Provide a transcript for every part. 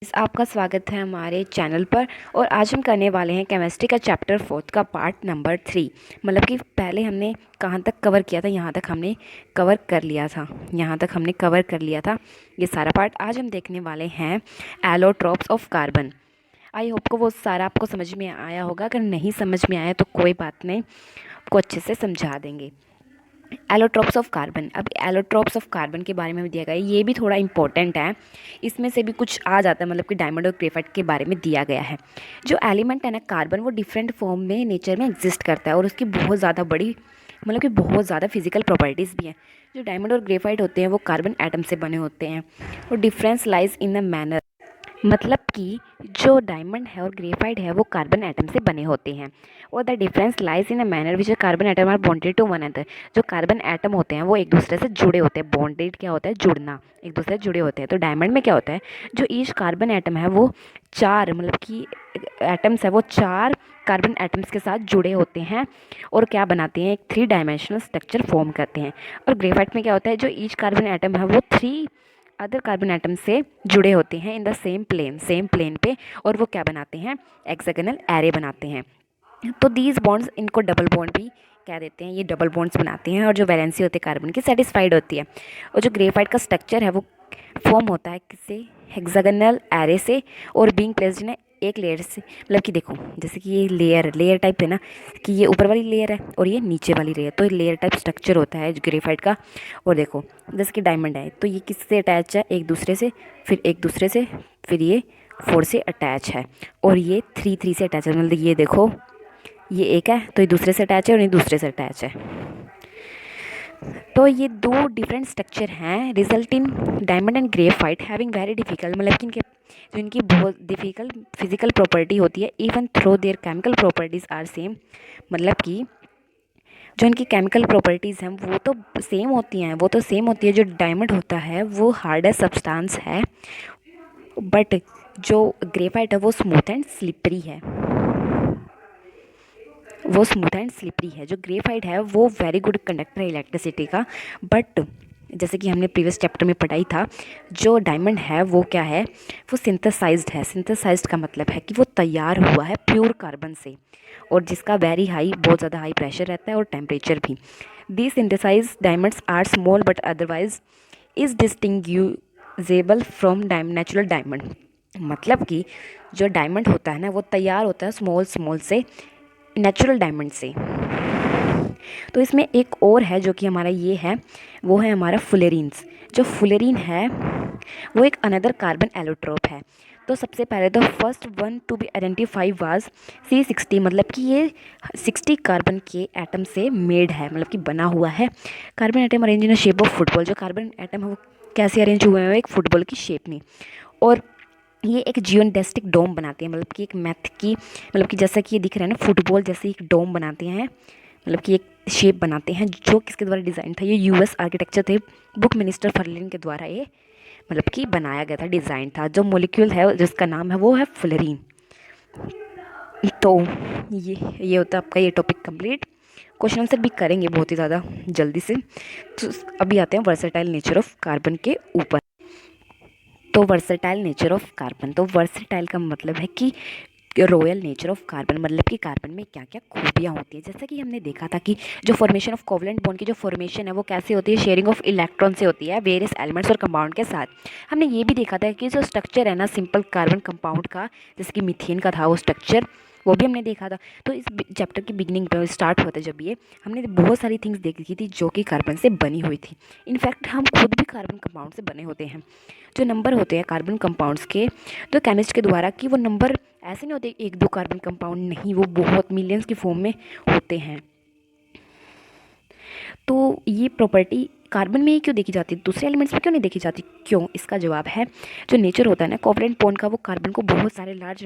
आपका स्वागत है हमारे चैनल पर। और आज हम करने वाले हैं केमिस्ट्री का चैप्टर 4 का पार्ट नंबर 3। मतलब कि पहले हमने कहाँ तक कवर किया था, यहाँ तक हमने कवर कर लिया था, यहाँ तक हमने कवर कर लिया था ये सारा पार्ट। आज हम देखने वाले हैं allotropes of carbon. I hope को वो सारा आपको समझ में आया होगा। अगर नहीं समझ में आया तो कोई बात नहीं, आपको अच्छे से समझा देंगे। Allotropes of carbon. अब एलोट्रोप्स ऑफ कार्बन के बारे में भी दिया गया है, ये भी थोड़ा इंपॉर्टेंट है। इसमें से भी कुछ आ जाता है, मतलब कि डायमंड और ग्रेफाइट के बारे में दिया गया है। जो एलिमेंट है ना कार्बन, वो डिफरेंट फॉर्म में नेचर में एग्जिस्ट करता है और उसकी बहुत ज़्यादा बड़ी, मतलब कि बहुत ज़्यादा फिजिकल प्रॉपर्टीज़ भी हैं। जो डायमंड और ग्रेफाइट होते हैं वो कार्बन एटम से बने होते हैं। और difference lies in the manner, मतलब कि जो डायमंड है और ग्रेफाइट है वो कार्बन एटम से बने होते हैं। और the difference lies in a manner which carbon atom are bonded to one other. जो कार्बन एटम होते हैं वो एक दूसरे से जुड़े होते हैं। बॉन्डेड क्या होता है? जुड़ना, एक दूसरे से जुड़े होते हैं। तो डायमंड में क्या होता है, जो ईच कार्बन एटम है वो चार, मतलब कि एटम्स है वो चार कार्बन एटम्स के साथ जुड़े होते हैं और क्या बनाते हैं, एक 3 डायमेंशनल स्ट्रक्चर फॉर्म करते हैं। और ग्रेफाइट में क्या होता है, जो ईच कार्बन एटम है वो 3 अदर कार्बन एटम से जुड़े होते हैं इन द सेम प्लेन पे, और वो क्या बनाते हैं, हेक्सागोनल एरे बनाते हैं। तो दीज बॉन्ड्स, इनको डबल बॉन्ड भी क्या देते हैं, ये डबल बॉन्ड्स बनाते हैं। और जो वैलेंसी होती है कार्बन की सेटिस्फाइड होती है। और जो ग्रेफाइट का स्ट्रक्चर है वो फॉर्म होता है किससे, हेक्सागोनल एरे से, और बीइंग प्लेस्ड इन एक लेयर से। मतलब कि देखो, जैसे कि ये लेयर टाइप है ना, कि ये ऊपर वाली लेयर है और ये नीचे वाली लेयर, तो लेयर टाइप स्ट्रक्चर होता है ग्रेफाइट का। और देखो जैसे कि डायमंड है तो ये किससे अटैच है, एक दूसरे से, फिर एक दूसरे से, फिर ये 4 से अटैच है, और ये 3 से अटैच है। मतलब ये देखो, ये एक है तो ये दूसरे से अटैच है और ये दूसरे से अटैच है। तो ये दो डिफरेंट स्ट्रक्चर हैं result in diamond and graphite having very difficult, मतलब कि इनके जो इनकी बहुत डिफिकल्ट फिजिकल प्रॉपर्टी होती है, even through their chemical properties are same. मतलब कि जो इनकी केमिकल प्रॉपर्टीज़ हैं वो तो सेम होती हैं, वो तो सेम होती है। जो डायमंड होता है वो हार्डेस्ट सब्सटेंस है, बट जो ग्रेफाइट है वो स्मूथ एंड स्लिपरी है। वो स्मूथ एंड स्लिपरी है। जो ग्रेफाइट है वो वेरी गुड कंडक्टर है इलेक्ट्रिसिटी का, बट जैसे कि हमने प्रीवियस चैप्टर में पढ़ाई था, जो डायमंड है वो क्या है, वो सिंथेसाइज्ड है। सिंथेसाइज्ड का मतलब है कि वो तैयार हुआ है प्योर कार्बन से, और जिसका वेरी हाई, बहुत ज़्यादा हाई प्रेशर रहता है और टेम्परेचर भी। The synthesise diamonds are small but otherwise is distinguishable from natural diamond. मतलब कि जो डायमंड होता है ना वो तैयार होता है स्मॉल स्मॉल से, नेचुरल डायमंड से। तो इसमें एक और है जो कि हमारा ये है, वो है हमारा फुलेरिन्स। जो फुलेरिन है वो एक अनदर कार्बन एलोट्रोप है। तो सबसे पहले तो first one to be identify was C60, मतलब कि ये 60 कार्बन के एटम से मेड है, मतलब कि बना हुआ है। Carbon atom arrange in shape of football. जो कार्बन एटम है वो कैसे अरेंज हुए हैं, एक फुटबॉल की शेप में। और ये एक जियोडेस्टिक डोम बनाते हैं, मतलब कि एक मैथ की, मतलब कि जैसा कि ये दिख रहा है ना, फुटबॉल जैसे एक डोम बनाते हैं, मतलब कि एक शेप बनाते हैं। जो किसके द्वारा डिज़ाइन था, ये यूएस आर्किटेक्चर थे, बुक मिनिस्टर फर्लिन के द्वारा ये मतलब कि बनाया गया था, डिज़ाइन था। जो मोलिक्यूल है जिसका नाम है वो है फ्लोरीन। तो ये होता है आपका ये टॉपिक कंप्लीट। क्वेश्चन आंसर भी करेंगे बहुत ही ज़्यादा जल्दी से। तो अभी आते हैं वर्सेटाइल नेचर ऑफ कार्बन के ऊपर। तो वर्सेटाइल नेचर ऑफ कार्बन, तो वर्सेटाइल का मतलब है कि रॉयल नेचर ऑफ कार्बन, मतलब कि कार्बन में क्या क्या खूबियाँ होती है। जैसा कि हमने देखा था कि जो फॉर्मेशन ऑफ कोवलेंट बॉन्ड की जो फॉर्मेशन है वो कैसे होती है, शेयरिंग ऑफ इलेक्ट्रॉन से होती है वेरियस एलिमेंट्स और कंपाउंड के साथ। हमने ये भी देखा था कि जो स्ट्रक्चर है ना सिंपल कार्बन कंपाउंड का, जैसे कि मीथेन का था वो स्ट्रक्चर, वो भी हमने देखा था। तो इस चैप्टर की बिगनिंग पे स्टार्ट हुआ था जब ये, हमने बहुत सारी थिंग्स देखी थी जो कि कार्बन से बनी हुई थी। इनफैक्ट हम खुद भी कार्बन कंपाउंड से बने होते हैं। जो नंबर होते हैं कार्बन कंपाउंड्स के, तो केमिस्ट के द्वारा कि वो नंबर ऐसे नहीं होते एक दो कार्बन कंपाउंड, नहीं, वो बहुत मिलियंस की फॉर्म में होते हैं। तो ये प्रॉपर्टी कार्बन में ही क्यों देखी जाती है, दूसरे एलिमेंट्स में क्यों नहीं देखी जाती, क्यों? इसका जवाब है, जो नेचर होता है ना कोवलेंट बॉन्ड का, वो कार्बन को बहुत सारे large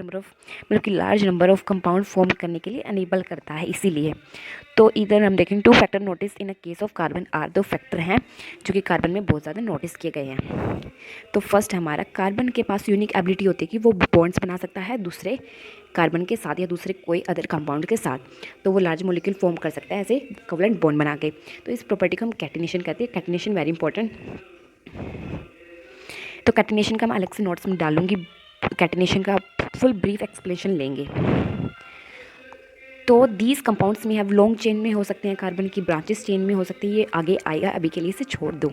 number of compound form करने के लिए अनेबल करता है, इसीलिए। तो इधर हम देखेंगे 2 factor notice in a case of carbon are, 2 factor हैं जो कि कार्बन में बहुत ज़्यादा नोटिस किए गए हैं। तो फर्स्ट हमारा, कार्बन के पास यूनिक एबिलिटी होती है कि वो बॉन्ड्स बना सकता है दूसरे कार्बन के साथ या दूसरे कोई अदर कंपाउंड के साथ। तो वो लार्ज मोलिक्यूल फॉर्म कर सकता है ऐसे कोवलेंट बॉन्ड बना के। तो इस प्रॉपर्टी को हम कैटिनेशन कहते हैं। Catenation very important. तो कैटिनेशन का मैं अलग से नोट्स में डालूंगी कैटिनेशन का फुल ब्रीफ एक्सप्लेनेशन लेंगे। तो दीज कंपाउंड्स में हैव लॉन्ग चेन में हो सकते हैं, कार्बन की ब्रांचेस चेन में हो सकती है, ये आगे आएगा, अभी के लिए इसे छोड़ दो।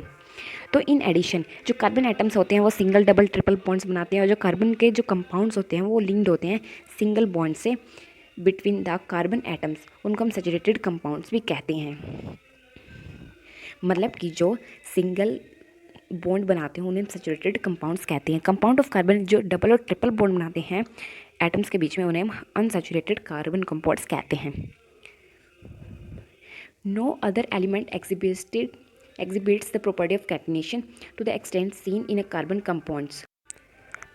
तो इन एडिशन जो कार्बन एटम्स होते हैं वो सिंगल डबल ट्रिपल बॉन्ड्स बनाते हैं, और जो कार्बन के जो कंपाउंड्स होते हैं वो लिंक्ड होते हैं सिंगल बॉन्ड से बिटवीन द कार्बन एटम्स, उनको हम सैचुरेटेड कंपाउंड्स भी कहते हैं। मतलब कि जो सिंगल बॉन्ड बनाते हैं उन्हें सैचुरेटेड कंपाउंड्स कहते हैं। कंपाउंड ऑफ कार्बन जो डबल और ट्रिपल बॉन्ड बनाते हैं एटम्स के बीच में, उन्हें हम अनसैचुरेटेड कार्बन कंपाउंड्स कहते हैं। No other element exhibits the property of catenation to the extent seen in a carbon compounds।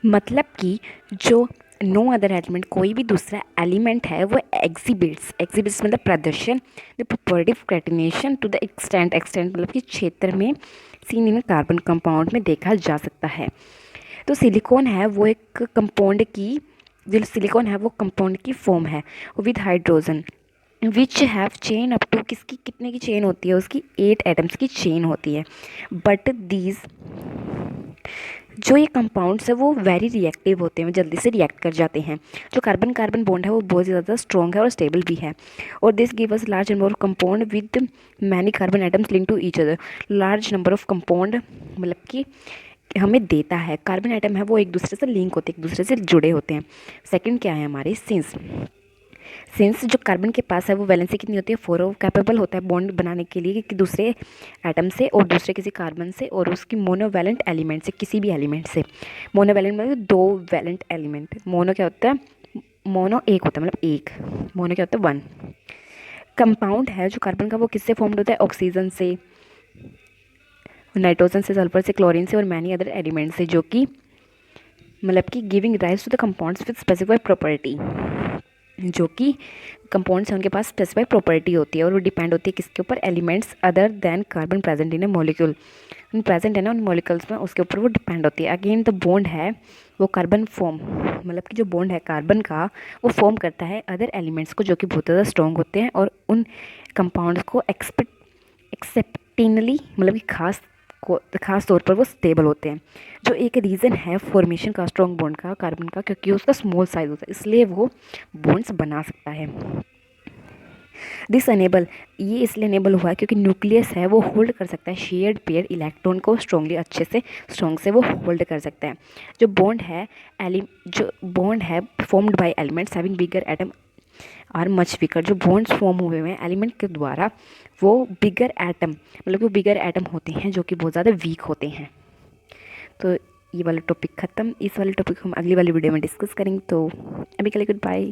मतलब कि जो नो अदर एलिमेंट, कोई भी दूसरा एलिमेंट है वो एग्जिबिट्स मतलब प्रदर्शन the property of catenation to the extent मतलब कि क्षेत्र में सीन इन कार्बन कंपाउंड में देखा जा सकता है। तो सिलिकॉन है वो एक कंपाउंड की, जो सिलिकॉन है वो कंपाउंड की फॉर्म है with hydrogen which have chain up to, किसकी कितने की चेन होती है, उसकी 8 एटम्स की चेन होती है। बट दीज जो ये कंपाउंड्स है वो वेरी रिएक्टिव होते हैं, जल्दी से रिएक्ट कर जाते हैं। जो कार्बन कार्बन बॉन्ड है वो बहुत ज़्यादा स्ट्रॉन्ग है और स्टेबल भी है। और this give us large number of compound with many carbon atoms link to each other. Large number of compound मतलब कि हमें देता है, कार्बन एटम है वो एक दूसरे से लिंक होते हैं, एक दूसरे से जुड़े होते हैं। सेकंड क्या है हमारे सिंस जो कार्बन के पास है वो वैलेंसी कितनी होती है, 4 कैपेबल होता है बॉन्ड बनाने के लिए कि दूसरे एटम से और दूसरे किसी कार्बन से और उसकी मोनोवैलेंट एलिमेंट से, किसी भी एलिमेंट से। मोनोवैलेंट मतलब 2 वैलेंट एलिमेंट। मोनो क्या होता है, मोनो एक होता है मतलब एक, मोनो क्या होता है 1। कंपाउंड है जो कार्बन का वो किससे फॉर्म्ड होता है, ऑक्सीजन से, नाइट्रोजन से, सल्फर से, क्लोरीन से और मैनी अदर एलिमेंट से, जो कि मतलब कि giving rise to the compounds with specified property. जो कि कंपाउंड्स हैं उनके पास स्पेसिफाइड प्रॉपर्टी होती है और वो डिपेंड होती है किसके ऊपर, elements other than carbon present in A molecule, present है ना उन मॉलिक्यूल्स में, उसके ऊपर वो डिपेंड होती है। अगेन द बॉन्ड है वो कार्बन फॉर्म, मतलब कि जो बॉन्ड है कार्बन का वो फॉर्म करता है अदर एलिमेंट्स को जो कि बहुत ज़्यादा स्ट्रॉन्ग होते हैं और उन कंपाउंड्स को एक्सेप्टिनली मतलब कि खास तौर पर वो स्टेबल होते हैं। जो एक रीज़न है फॉर्मेशन का स्ट्रॉन्ग बॉन्ड का कार्बन का, क्योंकि उसका स्मॉल साइज होता है इसलिए वो बॉन्ड्स बना सकता है। दिस अनेबल, ये इसलिए अनेबल हुआ है क्योंकि न्यूक्लियस है वो होल्ड कर सकता है शेयर्ड पेयर इलेक्ट्रॉन को स्ट्रॉन्गली, अच्छे से स्ट्रॉन्ग से वो होल्ड कर सकता है। जो बॉन्ड है formed by elements having bigger atom are much weaker, जो बॉन्ड्स फॉर्म हुए हैं एलिमेंट के द्वारा वो बिगर एटम मतलब वो बिगर एटम होते हैं जो कि बहुत ज़्यादा वीक होते हैं। तो ये वाला टॉपिक ख़त्म, इस वाले टॉपिक को हम अगली वाली वीडियो में डिस्कस करेंगे। तो अभी के लिए गुड बाय।